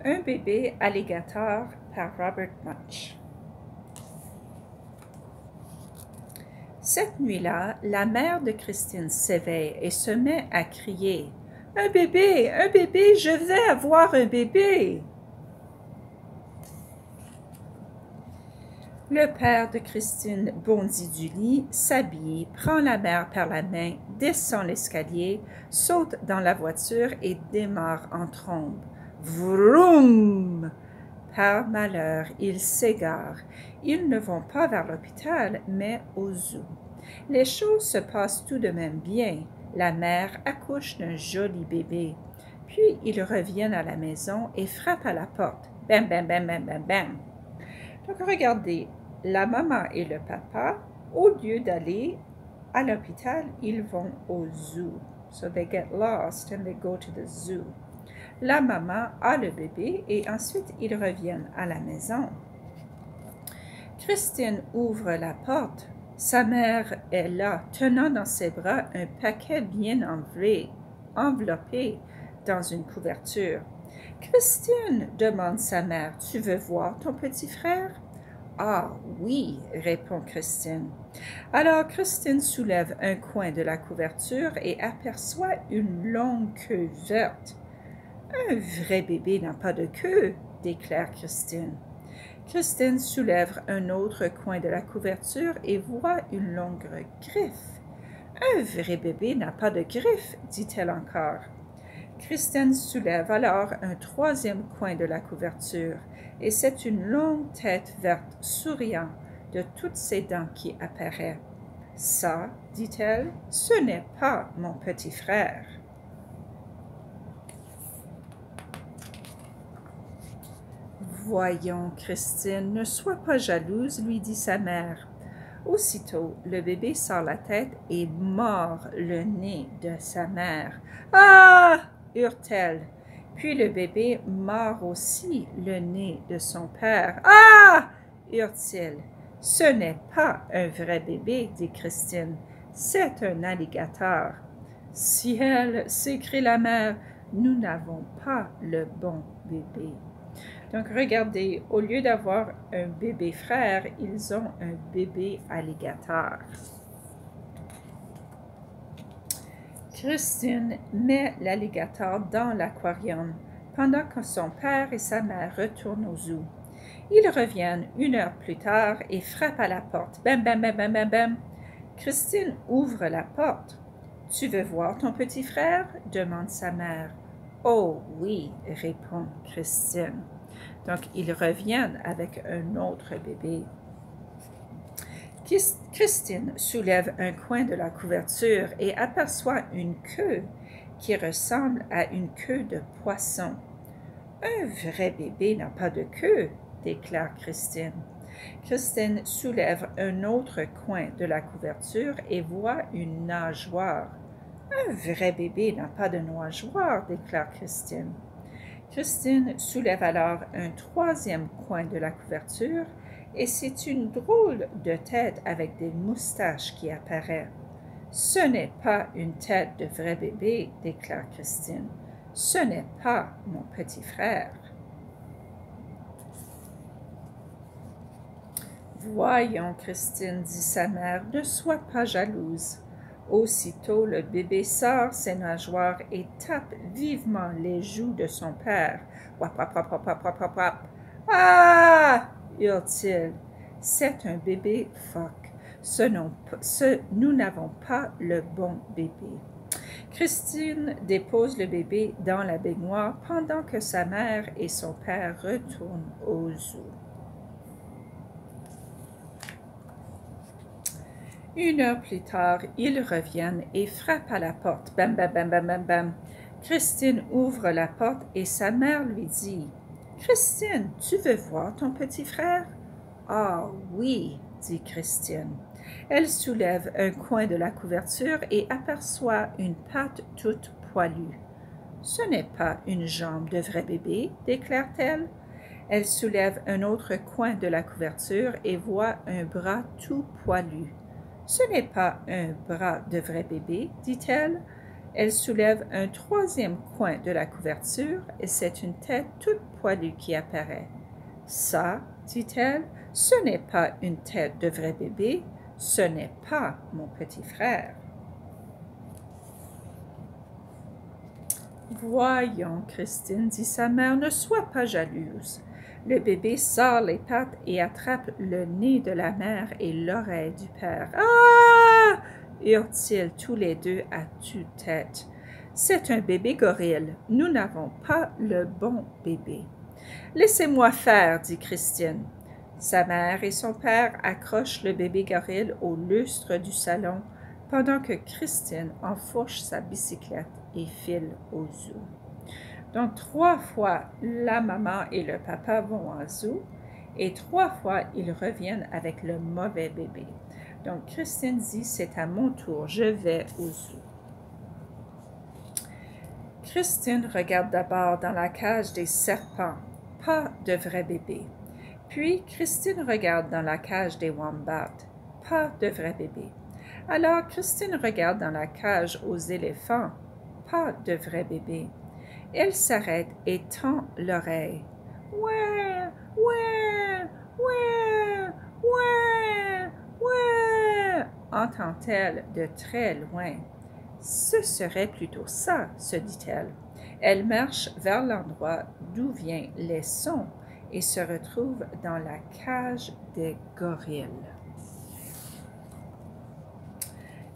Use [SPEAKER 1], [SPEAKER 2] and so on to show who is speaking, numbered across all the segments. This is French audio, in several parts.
[SPEAKER 1] Un bébé alligator par Robert Munsch. Cette nuit-là, la mère de Christine s'éveille et se met à crier « Un bébé! Un bébé! Je vais avoir un bébé! » Le père de Christine bondit du lit, s'habille, prend la mère par la main, descend l'escalier, saute dans la voiture et démarre en trombe. Vroom! Par malheur, ils s'égarent. Ils ne vont pas vers l'hôpital, mais au zoo. Les choses se passent tout de même bien. La mère accouche d'un joli bébé. Puis ils reviennent à la maison et frappent à la porte. Bam, bam, bam, bam, bam, bam. Donc regardez, la maman et le papa, au lieu d'aller à l'hôpital, ils vont au zoo. So they get lost and they go to the zoo. La maman a le bébé et ensuite ils reviennent à la maison. Christine ouvre la porte. Sa mère est là, tenant dans ses bras un paquet bien enveloppé dans une couverture. « Christine, demande sa mère, tu veux voir ton petit frère? » « Ah oui, répond Christine. Alors Christine soulève un coin de la couverture et aperçoit une longue queue verte. « Un vrai bébé n'a pas de queue, déclare Christine. Christine soulève un autre coin de la couverture et voit une longue griffe. « Un vrai bébé n'a pas de griffe, dit-elle encore. Christine soulève alors un troisième coin de la couverture, et c'est une longue tête verte souriant de toutes ses dents qui apparaît. « Ça, dit-elle, ce n'est pas mon petit frère. » Voyons, Christine, ne sois pas jalouse, lui dit sa mère. Aussitôt, le bébé sort la tête et mord le nez de sa mère. « Ah! » hurle-t-elle. Puis le bébé mord aussi le nez de son père. « Ah! » hurle-t-il. « Ce n'est pas un vrai bébé, dit Christine. C'est un alligator. »« Ciel! » s'écrie la mère. « Nous n'avons pas le bon bébé. » Donc, regardez, au lieu d'avoir un bébé frère, ils ont un bébé alligator. Christine met l'alligator dans l'aquarium pendant que son père et sa mère retournent au zoo. Ils reviennent 1 heure plus tard et frappent à la porte. Bam, bam, bam, bam, bam, bam. Christine ouvre la porte. « Tu veux voir ton petit frère? » demande sa mère. « Oh oui, » répond Christine. Donc, ils reviennent avec un autre bébé. Christine soulève un coin de la couverture et aperçoit une queue qui ressemble à une queue de poisson. « Un vrai bébé n'a pas de queue, » déclare Christine. Christine soulève un autre coin de la couverture et voit une nageoire. « Un vrai bébé n'a pas de nageoire, » déclare Christine. Christine soulève alors un troisième coin de la couverture et c'est une drôle de tête avec des moustaches qui apparaît. « Ce n'est pas une tête de vrai bébé, » déclare Christine. « Ce n'est pas mon petit frère. » Voyons, Christine, dit sa mère, ne sois pas jalouse. Aussitôt, le bébé sort ses nageoires et tape vivement les joues de son père. Wap, wap, wap, wap, wap, wap, wap. Ah! hurle-t-il. C'est un bébé phoque. Nous n'avons pas le bon bébé. Christine dépose le bébé dans la baignoire pendant que sa mère et son père retournent au zoo. 1 heure plus tard, ils reviennent et frappent à la porte. Bam, bam, bam, bam, bam, bam. Christine ouvre la porte et sa mère lui dit « Christine, tu veux voir ton petit frère? »« Ah oui, » dit Christine. Elle soulève un coin de la couverture et aperçoit une patte toute poilue. « Ce n'est pas une jambe de vrai bébé, » déclare-t-elle. Elle soulève un autre coin de la couverture et voit un bras tout poilu. « Ce n'est pas un bras de vrai bébé, dit-elle. » Elle soulève un troisième coin de la couverture et c'est une tête toute poilue qui apparaît. « Ça, dit-elle, ce n'est pas une tête de vrai bébé, ce n'est pas mon petit frère. » « Voyons, Christine, dit sa mère, ne sois pas jalouse. » Le bébé sort les pattes et attrape le nez de la mère et l'oreille du père. « Ah !» hurlent-ils tous les deux à tue-tête. « C'est un bébé gorille. Nous n'avons pas le bon bébé. »« Laissez-moi faire, dit Christine. » Sa mère et son père accrochent le bébé gorille au lustre du salon pendant que Christine enfourche sa bicyclette et file au zoo. Donc, 3 fois, la maman et le papa vont au zoo et 3 fois, ils reviennent avec le mauvais bébé. Donc, Christine dit, c'est à mon tour, je vais au zoo. Christine regarde d'abord dans la cage des serpents, pas de vrai bébé. Puis, Christine regarde dans la cage des wombats, pas de vrai bébé. Alors, Christine regarde dans la cage aux éléphants, pas de vrai bébé. Elle s'arrête et tend l'oreille. « Ouais, ouais, ouais, ouais, ouais » entend-elle de très loin. « Ce serait plutôt ça, se dit-elle. » Elle marche vers l'endroit d'où viennent les sons et se retrouve dans la cage des gorilles.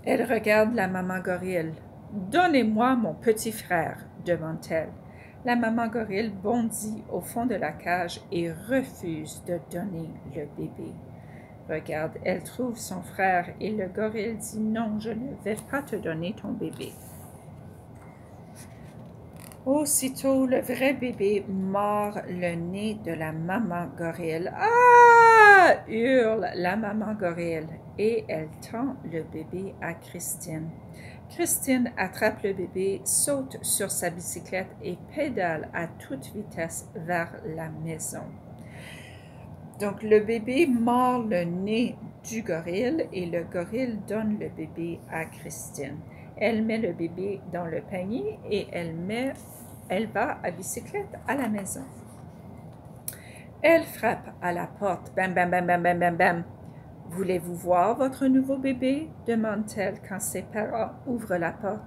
[SPEAKER 1] Elle regarde la maman gorille. « Donnez-moi mon petit frère, » demande-t-elle. La maman gorille bondit au fond de la cage et refuse de donner le bébé. Regarde, elle trouve son frère et le gorille dit « Non, je ne vais pas te donner ton bébé. » Aussitôt, le vrai bébé mord le nez de la maman gorille. « Ah !» hurle la maman gorille et elle tend le bébé à Christine. Christine attrape le bébé, saute sur sa bicyclette et pédale à toute vitesse vers la maison. Donc, le bébé mord le nez du gorille et le gorille donne le bébé à Christine. Elle met le bébé dans le panier et elle va à bicyclette à la maison. Elle frappe à la porte. Bam, bam, bam, bam, bam, bam, bam. « Voulez-vous voir votre nouveau bébé ?» demande-t-elle quand ses parents ouvrent la porte.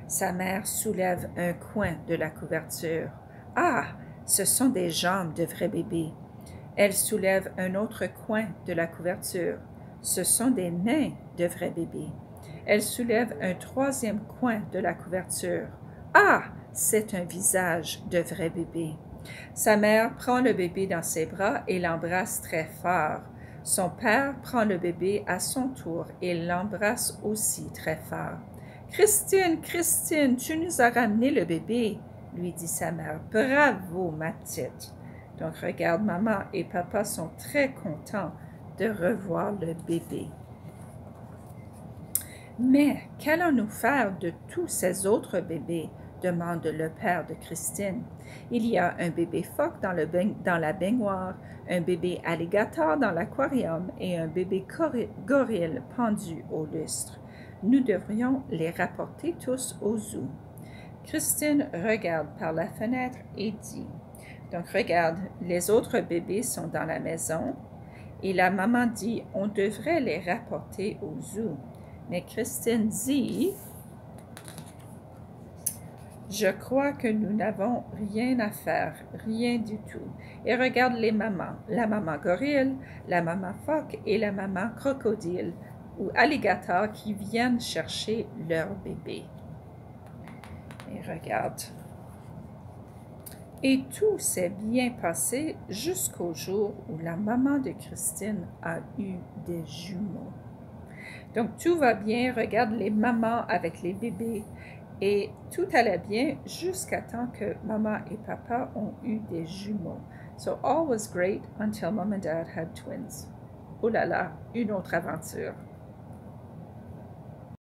[SPEAKER 1] Sa mère soulève un coin de la couverture. « Ah, ce sont des jambes de vrai bébé. » Elle soulève un autre coin de la couverture. « Ce sont des mains de vrai bébé. » Elle soulève un troisième coin de la couverture. « Ah, c'est un visage de vrai bébé. » Sa mère prend le bébé dans ses bras et l'embrasse très fort. Son père prend le bébé à son tour et l'embrasse aussi très fort. « Christine, Christine, tu nous as ramené le bébé, » lui dit sa mère. « Bravo, ma petite. » Donc, regarde, maman et papa sont très contents de revoir le bébé. « Mais qu'allons-nous faire de tous ces autres bébés? » demande le père de Christine. « Il y a un bébé phoque dans la baignoire, un bébé alligator dans l'aquarium et un bébé gorille pendu au lustre. Nous devrions les rapporter tous au zoo. » Christine regarde par la fenêtre et dit, donc regarde, les autres bébés sont dans la maison et la maman dit, on devrait les rapporter au zoo. Mais Christine dit, « Je crois que nous n'avons rien à faire, rien du tout. » Et regarde les mamans, la maman gorille, la maman phoque et la maman crocodile ou alligator qui viennent chercher leur bébé. Et regarde. Et tout s'est bien passé jusqu'au jour où la maman de Christine a eu des jumeaux. Donc, tout va bien. Regarde les mamans avec les bébés. Et tout allait bien jusqu'à temps que maman et papa ont eu des jumeaux. So, all was great until mom and dad had twins. Oh là là, une autre aventure.